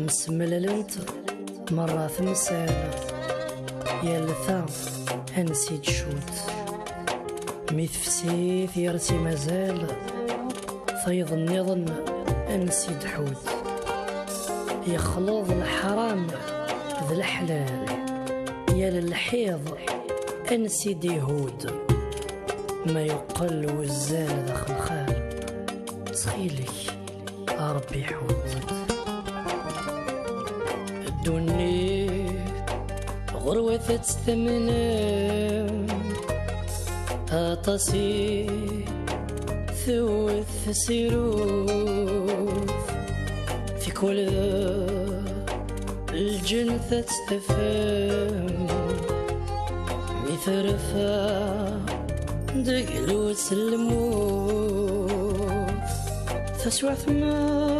نسمللنت مرة ثمسال يالثا أنسيد شوت ميثفسيث يرسي مازال فيض النظن أنسيد حوت يخلط الحرام ذا الحلال يا للحيض أنسيد يهود ما يقل والزال داخل خال تخيلك ربي حوت الدنيا غروة تستمنى أطاسي ثوث سيروف في كل الجنة تستفهم ميثرفا دقلو سلموف تسوح ما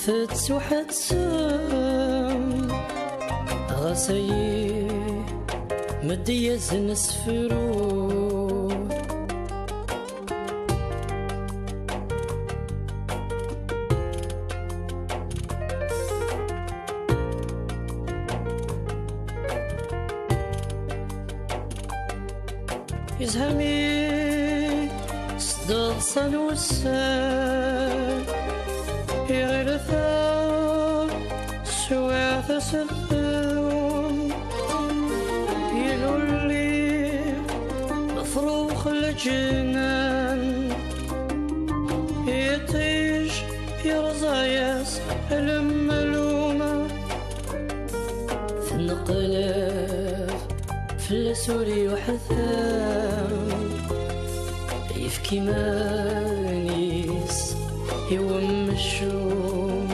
تسوح تسام غسي مدي يزنس فروف يزهمي صدق صنوسان يغرثا شواث سلام يلولي فروخ الجنان يطيش يرزاياس الملومة في النقلاف في السوري وحثام يفكي مانيس يوم الشوم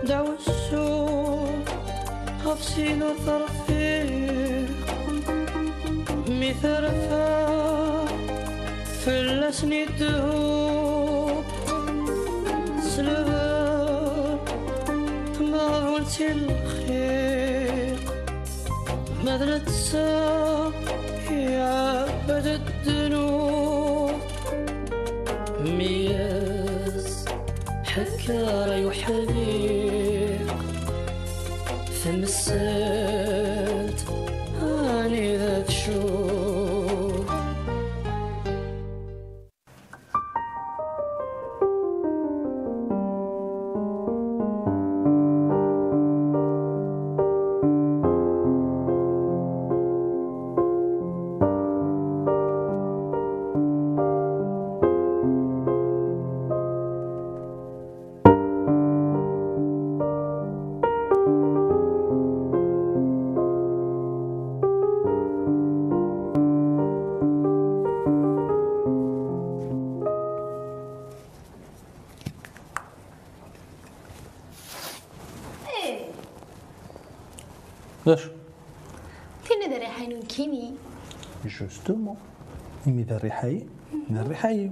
دعو السوق غفسين وثرفيق مثرفا فلسني الدهوب سلبا ما قلت الخير ماذا تسا يا عبد الذنوب مياس حكار يحريق فمسات اني ذاك شوف ليش؟ كنا ذا ريحين كيني جوستومون إمي ذا الريحاي من الريحاي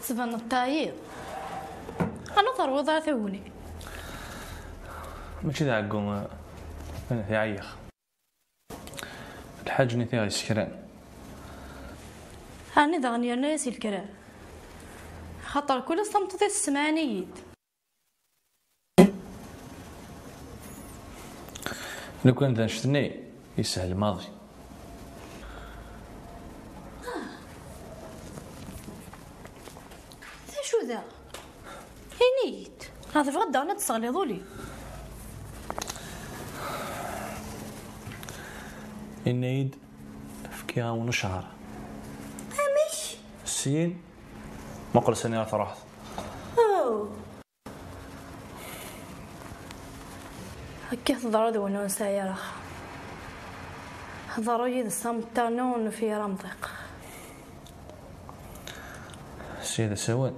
تبان الطايب انا ثروه ثوني ماشي ذا عقوم انا يعيخ الحاج نيتي غير سكران هاني ذا غني ناسي الكلام خاطر كل صمت ذي السمانيد لو كان ذا نشتني يسهل الماضي شو ذا هنيت هذا في غدا انا تصغليضوا لي النيد فكيها ونشهر امش السين مقل سنة فرحت اوه هكا تضرو ذو نون سايرة هضرو يد الصمت تانون في رمضيق السيدة سوان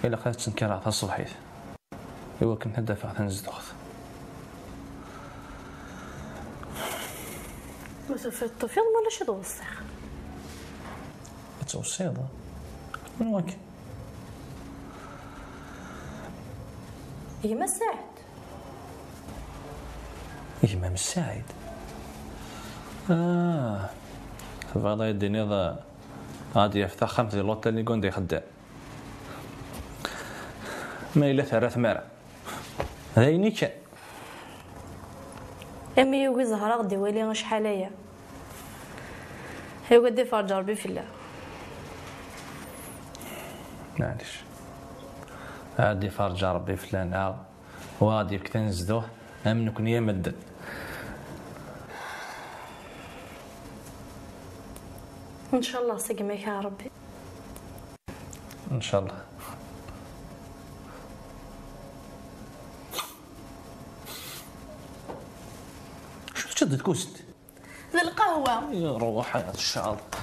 إلا قد تنكرها الصبحيت إوا كنت ندافع تنزدوخ مثلا في الطفيل ولا شي توسخ توصيضة من واك يما ساعد إمام السعيد فضا يديني ذا غادي يفتح خمس ديال الوطن اللي كون دي خدام ما إلا ثلاث مرة هذا يني كان امي يوغي زهرة غدي ويلي شحال هي هي غدي فرج ربي في الله معليش غادي فرج ربي فلان وغادي بك تنزدوه امنكن يا مدن ان شاء الله سقمك يا ربي ان شاء الله شو تشدد كوست للقهوة يا روح ان شاء الله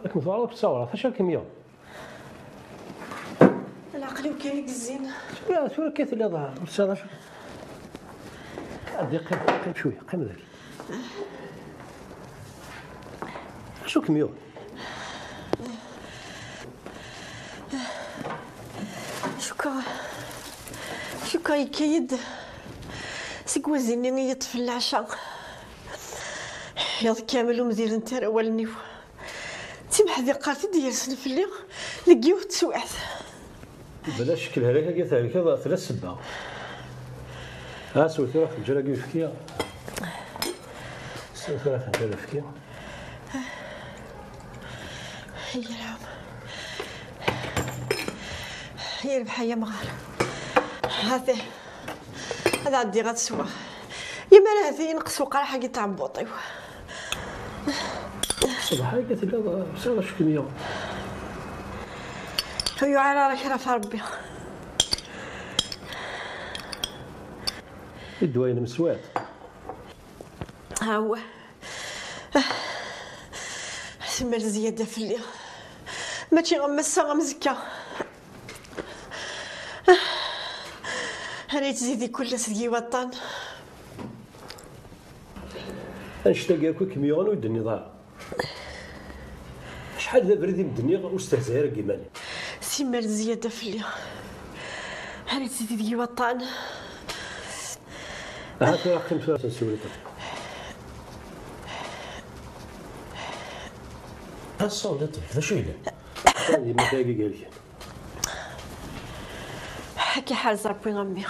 راك متواضع تصور فاش الكمية العقل وكاين الزين لا شو كيف اللي ظهر استاذ قيم شويه قيم ذاك شو كمية شكا يكيد سكوازيني يطفي العشاء ياض كامل ومزير انت اولني تيما حدي قالت ديال سنفلي لقيوه تسوعت بلا شكل هذاك قالت لك هذا ثلاث سبعة سويت راه الجلاقي فكيه سويت راه الجلاقي فكيه هي العام هي البحية مغار هذا عندي غتسوى يما راه هذه ينقص وقع حاجه تاع بوطيو صباح قالت لي هذا سوى شو كمية هيو على راك راه في ربي الدواين مسوات ها هو سمر زياده في الليل ماشي غمسه غمزكه هاني تزيدي كل سدي وطن نشتاق لكم كميون ودني ضاع شحال ذا بردي الدنيا واستهزاء راه كيماني سمر زياده في الليل هاني تزيدي وطن هات راه قيمت راه تنسولك الصوت شو يلا هذه ما تلاقي قال لي حكي حال زربي غمي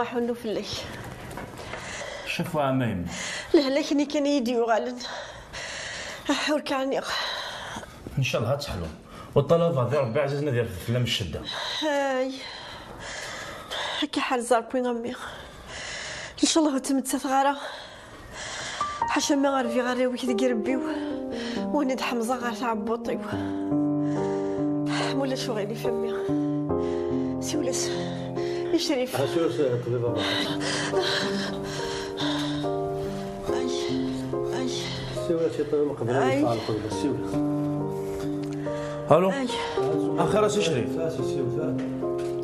حنو في الليل شوفوا عمايم لهلاكني كان يدي وغالن وركعني ان شاء الله تحلو والطلبه ديال ربي عزيزنا ديال فلام الشده هاي حكي حال زربي غمي ان شاء الله تمت غاره حاشا ما غير في غير وكي ربي وهني حمزه غير تاع بوطي ولا شو غير فمي سولس يا شريف سولس طبيبه اي سولس طبيبه قبل ما يفعل قبل سولس الو اخر سي شريف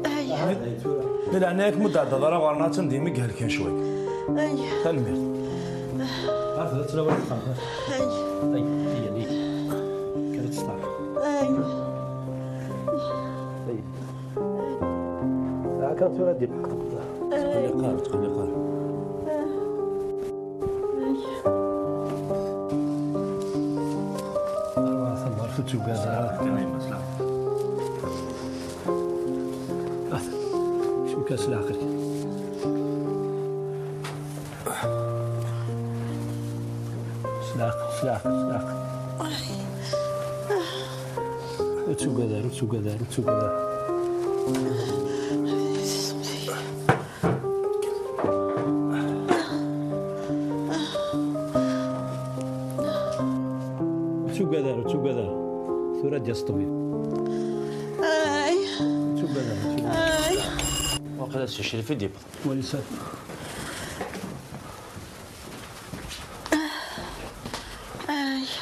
اي لا انا مده ضرا غرنا تنديمي قال كان شوي اي تنمير عرفت تسلم عليك اي هي لي كانت تصطاف اي كانت ولدي تقلي قار تقلي قار. ثم عرفت شو قادر شو كاس العقل. سلاق وتسوق ثورة ديال الطبيب. وقيلا تشري في ديب ولسان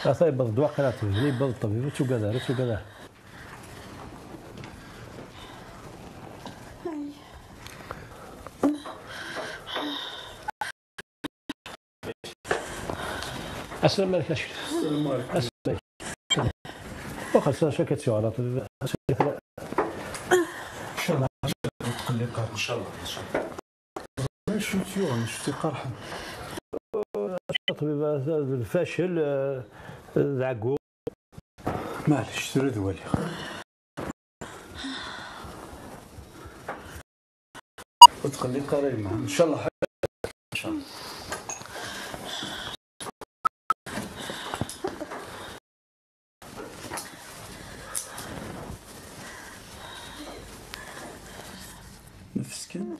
أصاي بض دوا قراتي لي بض الطبيب وتسوق السلام عليكم. السلام عليكم. وخاصة شكت شو على طول. إن شاء الله تقلي قار. إن شاء الله. شو تيوم شو تقرحن. طبيب الفاشل العقوب. معليش سير دوالي. وتقلي قاري معاه. إن شاء الله. إن شاء الله. نفس كان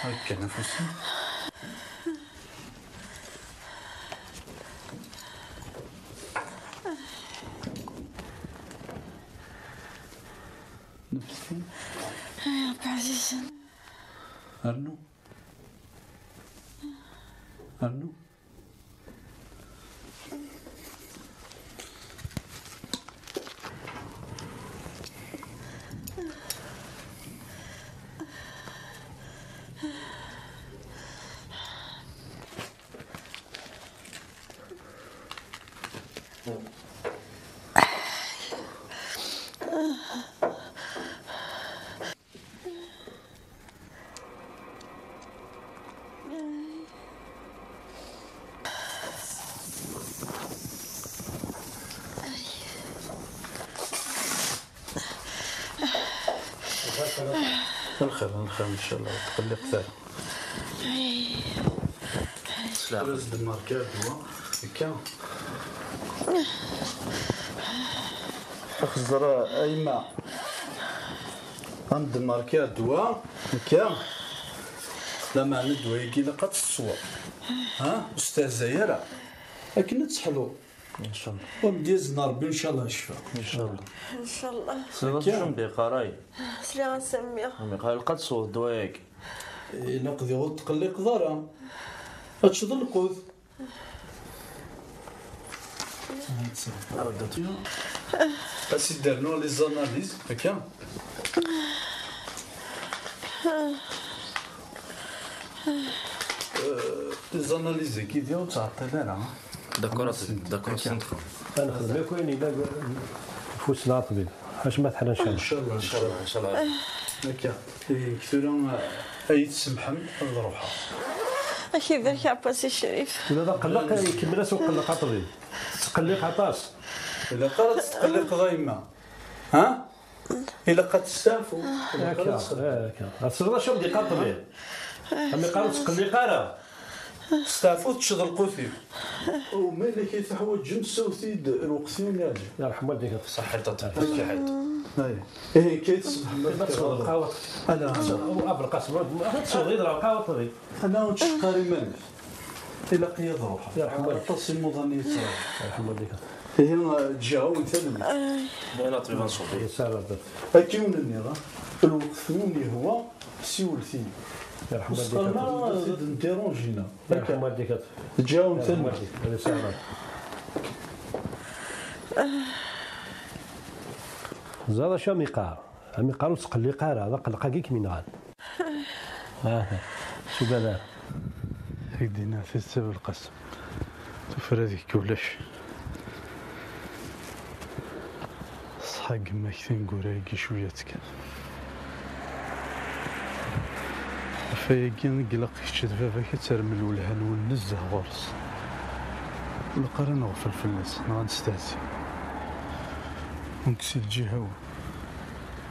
هكا نفسي نفسي يا رب عزيز. أرنو الخير إن شاء الله تقلي قتال. رز الماركات دوا هكا خزر أيما عند الماركات دوا هكا لما ندوا يجي لقات الصور ها أستاذ زيارة لكن تسحلو ان شاء الله. ومديزنا ربي ان شاء الله يشفى. ان شاء الله. ان شاء الله. سير بقراي سري غنسميها. قال قد صوت دواك إلا قضي وتقلي قدرة هتشد القوذ. أسي دارنو لي زاناليز هكا لي زاناليز كي ديالو تعطي لنا داكور سنتخو. أنا خدمة كوين إلا فوس العطبي واش ما تحل إن شاء الله. ان شاء الله هكا كثيرا أي تسمحن نروحها. أكيد ذاك عباسي الشريف. إلا قلق يكمل سوق قلق عطبي تقلق عطاس. إلا قالت تقلق غايمة ها إلا قد تستافوا هكا الصغيرة شو بدي قاطبي أما قالوا تقلق راه استافوا تشد القوثي وما اللي كيتحوج جنس وثيد الوقتين يا يرحم والديك صحيح تطفي حيت اي كيتصبح ما تصور القهوة انا أبو القاسم تصور يضرب القهوة طبيب انا ونشقاري منك الى قياد روحه يرحم والديك تصل مظني يرحم والديك هي جاو مثلا باينه طبيب نصوبي يسار اكيون النظام الوقتوني هو سيولتي يرحم والديك ما زيد نديرونجينا يرحم والديك جاو يرحم مثلا والديك يسار زاد شو ميقار عمي قالوا تقلق هذا قلقا كيك من غان شو قال يدينا في السبب القسم تفرادي كولاش صحاق ما كثين قرايقي شوية كان فايقين قلق يشتفا فاك ترمل والهن والنزه غرس لقرا نغفل في الناس نغنستهزي ونكسي الجهة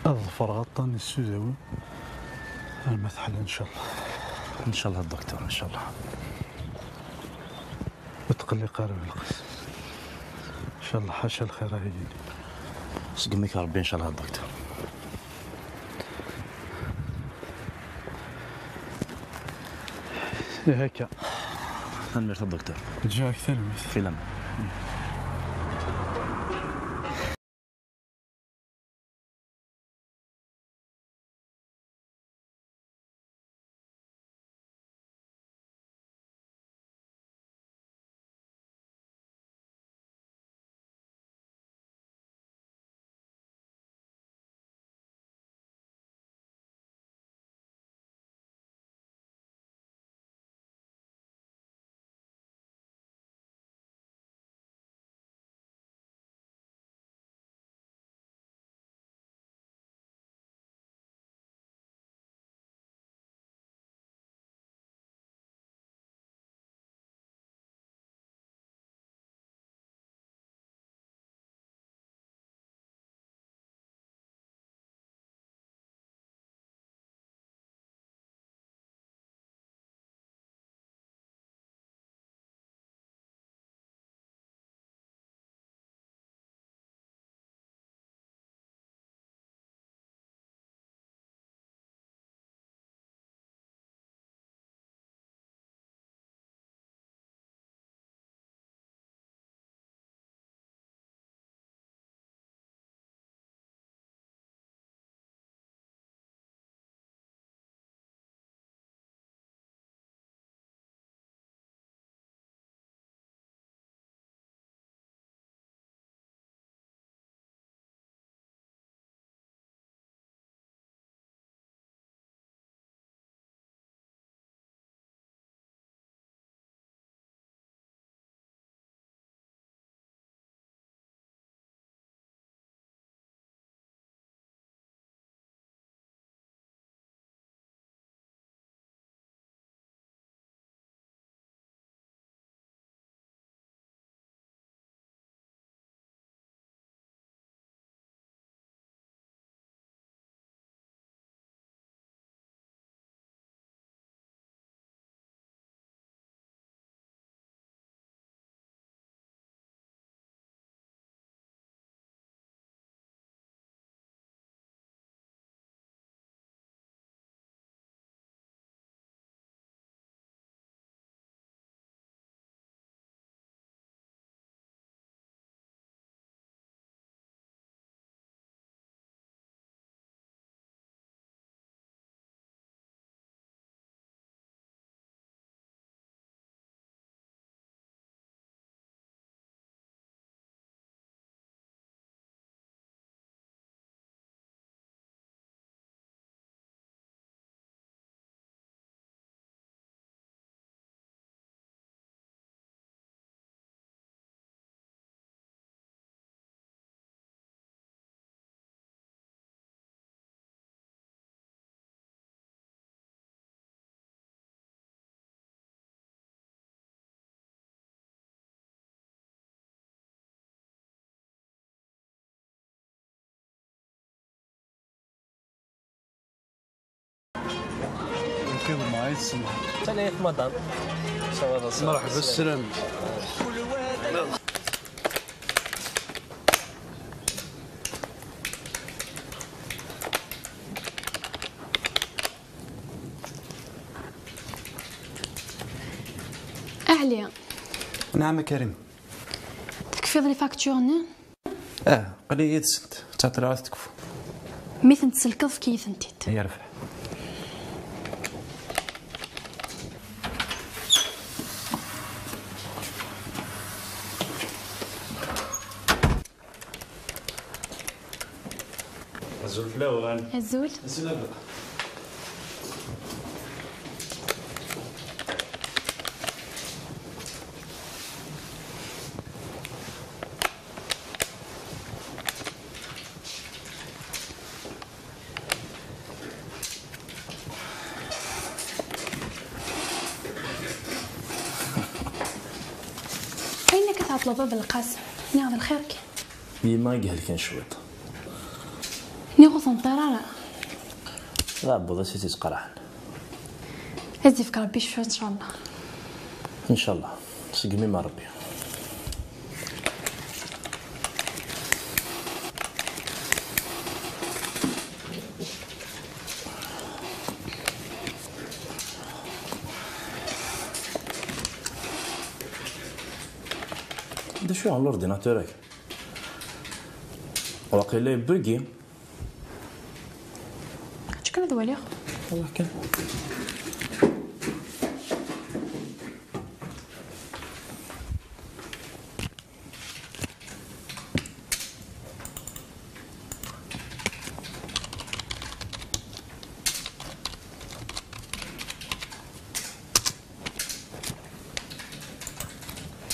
أظفر غطاني السوداوي المثحل إن شاء الله. ان شاء الله الدكتور ان شاء الله. وتقلي قارب القسم ان شاء الله حاشا الخير هيجيني. سقمك ربي ان شاء الله الدكتور. هكا تنمير الدكتور جاك تلميذ في لم كيف معاي السمع تاني في مدام مرحبا بالسلامة. أهلي نعم كريم. تكفي لي فاكتورنا قليل سنت تعطي تكفو ميثن تسلكض في كيف انتيت هي رفع الزول في الاول. الزول. أين كتعطل باب القاسم؟ نعم الخير كي. يما قال كان شويط. نيغوص نطيرارا. لا بوضا سيتي تقرحن. هزي فكر ربي شوية إن شاء الله. ان شاء الله سقمي مع ربي. دا شو على الاورديناتور واقيلا يبرقي. شكون هذا وليغ؟ والله كان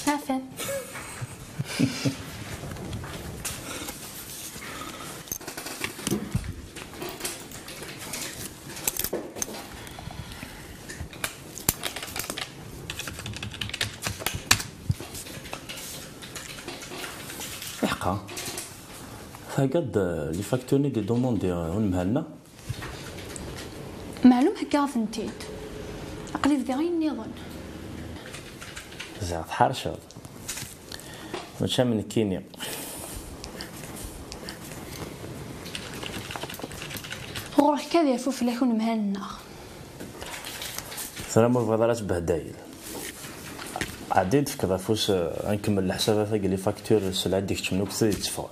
عفن. حقا فقد لي فاكتورني دي دوموندي ونمهلنا معلوم هكا فنتيد. عقلي ذي غير نظن. زعت حرشة مشى من كينيا. غورك كذا يفوف لك ونمهلنا. سلام الفضلات بهدايل عديد في كذا فوس نكمل الحسابات قال لي فاكتور السلعة ديك تمنو كثير يتفا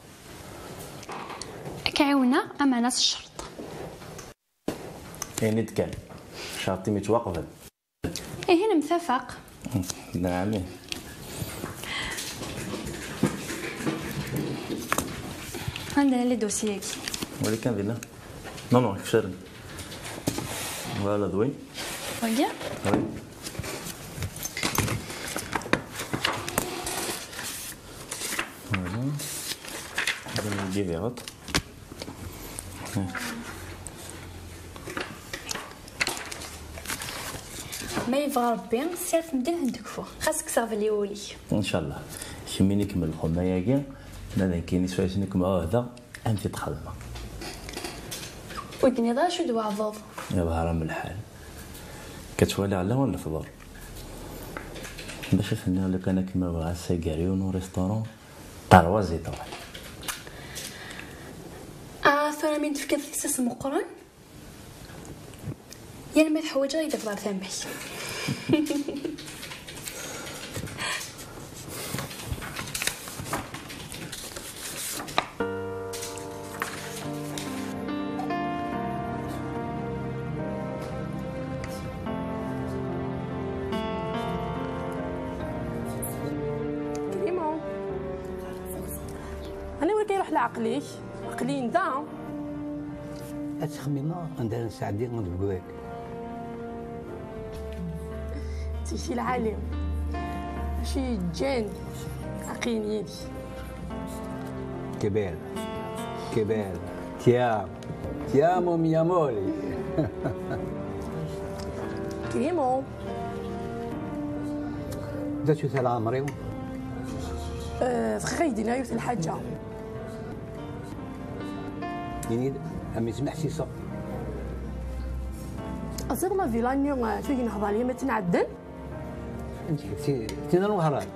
كعونا أما ناس الشرط يعني كان شرطي متوقف. إيه هنا متفق. نعم عندنا لي دوسيك ولي كان ذيلا نو نو كشرن ولا دوين وقع وي هذا نجيب يغط ما يبغى ربي سيرف مدير عندك فوق خاصك صافي لي ولي ان شاء الله شميني كمل الخمايا كاع انا كايني شويه نكم هذا انت تخدمه ودني ضا شو دوا عضض يا بهرة من الحال كتولي على ولا في الدار باش فهمنا لك انا كيما بغا ساكاريون وريستورون طروازي طبعا ثرا من تفكر في السيس مقرن يعني ما تحوج غير دفضل ثانبي كريمو انا وين كيروح لعقلي عقلي ندا أتخمينا عندنا نساعدي نضربوك تيشي العالم شي جان عقين يدي كبير كبير تيامو مياموري كريمو دا شو ثلاث عمري تخيدنا يوث الحاجة يعني أمي سمح سيسا أصير ما فيلانيو شو ينهض عليا ما تنعدل أنت تينا الوهران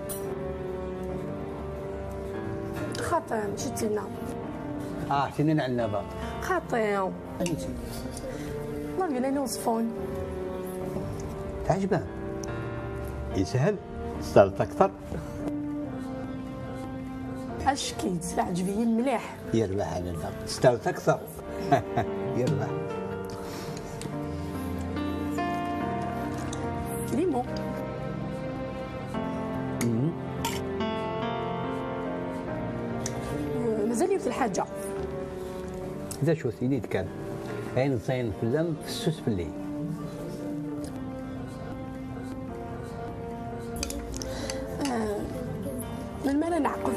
خاطر شتينا تينا العنابة خاطر أنت ما فيلانيو وصفون تعجبه يسهل صارت أكثر أشكيد العجبية مليح يربح على النار استوت أكثر يربح كريمو مازال يوث الحاجة إذا شو سيدي كان عين زين في اللم في السوس في الليل. من ما نعقف.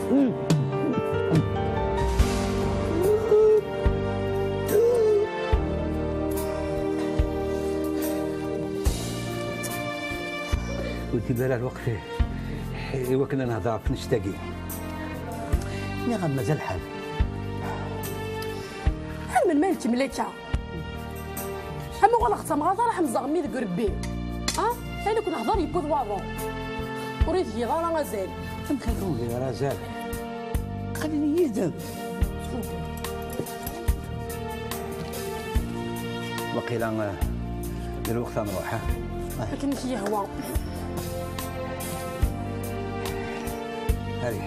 وتبالها الوقت إوا كنا نهضر في نشتاقي. نعم مازال حال. من مالك ملكة أما ولا ختم غاضة راح مزغمي ذك ربي أنا كنت نهضر يبوظ واضو وريت هي غارة غزال تنخلون لي غزال خليني يزن وقيلا الوقت نروح لكن هي هوا هاي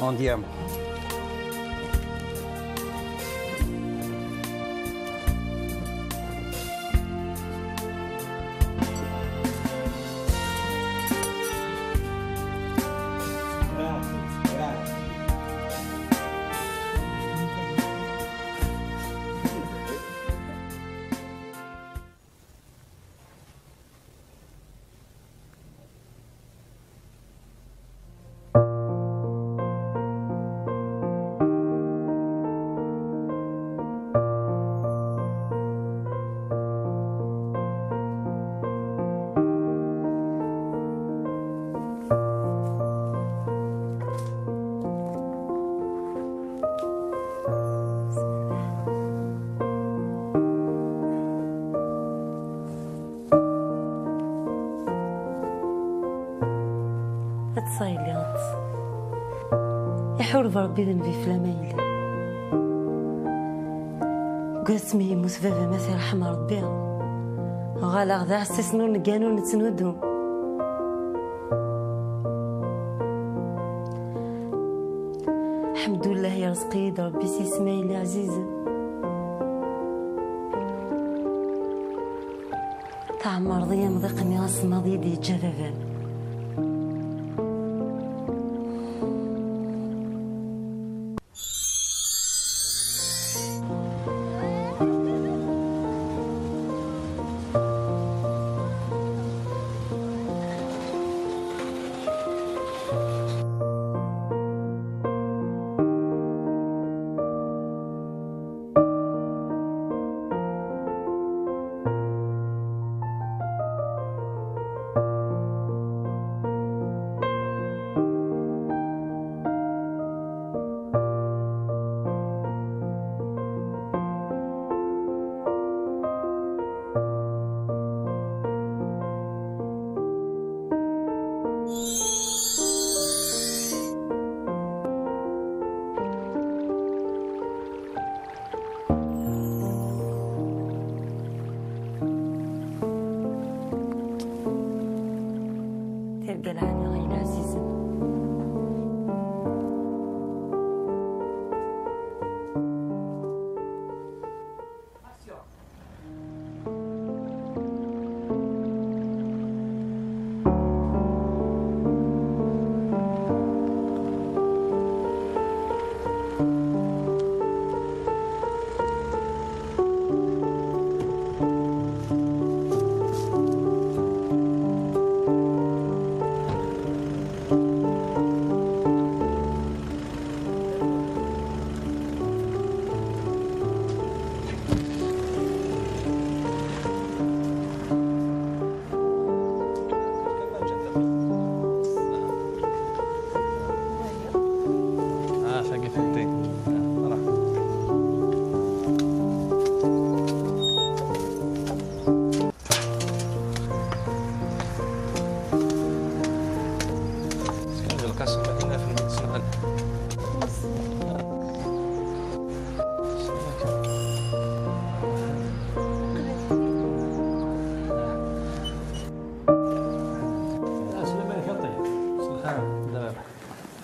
اون ديام تصايلات يحور بربي ذنبي في لمايل قسمي مسفافة ما رحم ربي غالا غدا عسسنو نقانو نتنودو الحمد لله يا رزقي ربي سي اسماعيل عزيزة تاع مرضية مضيقني غاس الماضي دي جرفان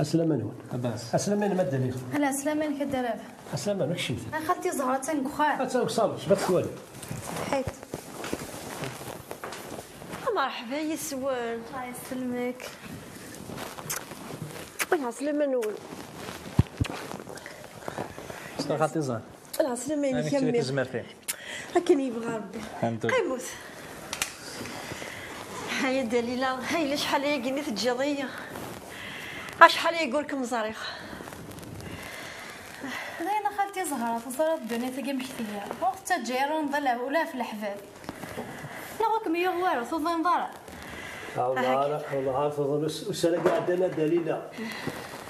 أسلمان أسلمان ما دليل أنا أسلمان كدراب أسلمان وكشيت أنا خالتي زهرة تنكخار صالح بتكوالي حيت مرحبا يا سوان الله يسلمك وين عسلمان نقول خالتي زهر العسلامة عليك يا أنا مي زمرتي هكا يبغى ربي الحمد لله. قيموت هيا دليلة هاي شحال هي قنيت الجضية شحال هي يقول لكم زريخ زين خالتي زهرة تصرات الدنيا تلقى مشتية وقت تجير نضلع ولا في الحفاد نغوكم يغوارو تظن ضرع والله عارف وسنة قاعدة دليلة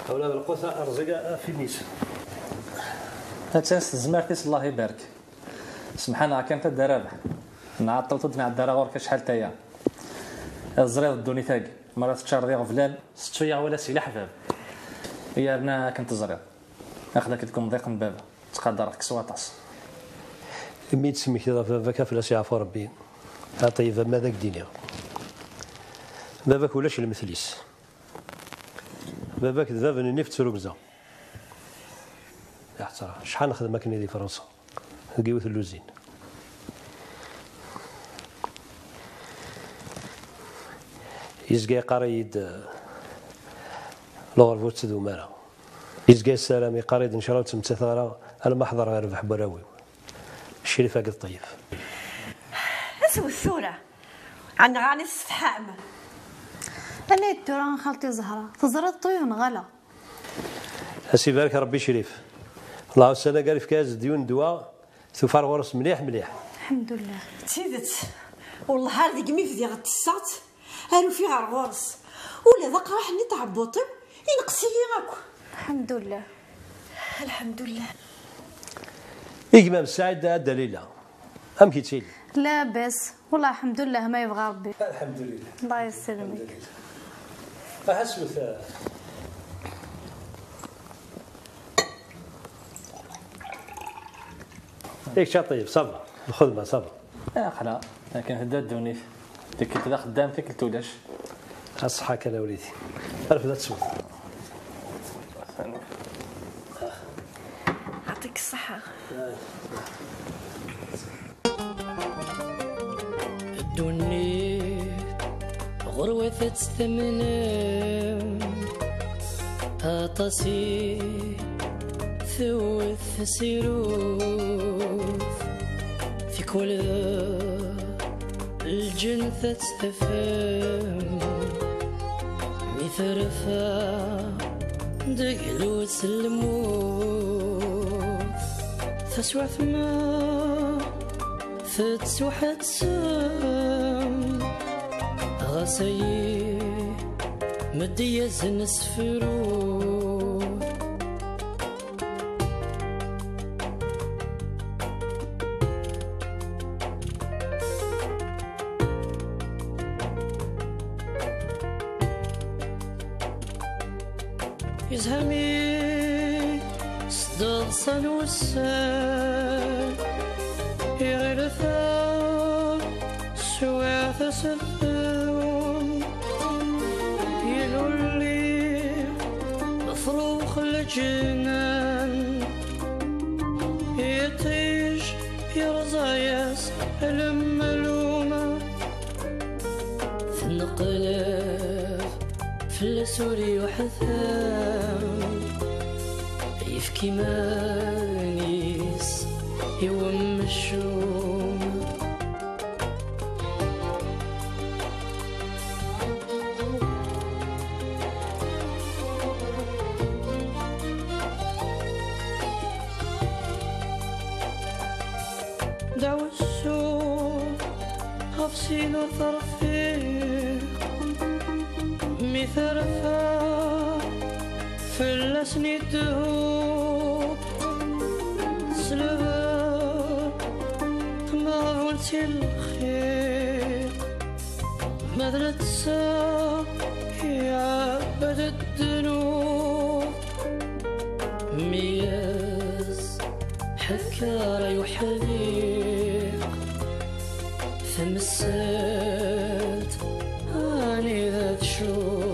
أولا بالقصة أرزقها في النساء هاتاس زمرتي الله يبارك سبحان كان تدرب نعطلت مع الدار غورك شحال تايا الزريض الدوني تاقي مرات تشار ديال غفلان ستويا ولا سيلا حباب يا ابنا كنت زريض اخذك تكون ضيق من بابا تقدرك كسواطاس مي تسميك باباك فلاس يعفو ربي طيب ماذا دينيا باباك ولاش المثليس باباك ذباب النفط ركزه يا حتى شحال نخدم كني دي فرنسا قيوت اللوزين يزقى قريد لغرفو تسدو مالا يزقى السلام قريد ان شاء الله تمتثغرا المحضر غير ربح براوي الشريف قد طيف اسمو الثورة عندنا غاني السفحام انا الدوران خالتي زهرة تزرد طيون غلا هسي بارك ربي شريف الله السنة قال في كاز ديون دواء ثفار ورس مليح مليح الحمد لله تيدت والله هذه قمي في غد الساط هانو فيها الغرس ولا ذاك راح نتعبطم ينقصي لي غاكو الحمد لله الحمد لله إجمام السعيد دليلة أم كيتيل لا بس والله الحمد لله ما يبغى ربي الحمد لله الله يسلمك أحسبت هيك شا طيب صبر الخدمة صبر يا خلا لكن هدا الدوني ديك كنت خدامتك قلت ولاش الصحة انا وليدي عرف ذات تسوق يعطيك الصحة الدنيا غروة تستمنى أطاسي ثوث سيروف في كل الجنثة تستفهم مثرفة دقلو سلموف تسوى ثما تتسوحت سام غسي مدية زنس فروف يزهمي صدق صنوسان يغرثا سواث سفاهم يلولي مفروخ الجنان يطيش يرزاياس الملومة في النقلاف في السوري وحثام يفكي مانيس يوم الشوم دعوة السوق هفسين وثرفي مثرفة في اللسن الدهوب سلبا ما قلت الخير ماذا تسا يا عبد الذنوب مياس حكار يحذيق ثم السات اني ذات شوق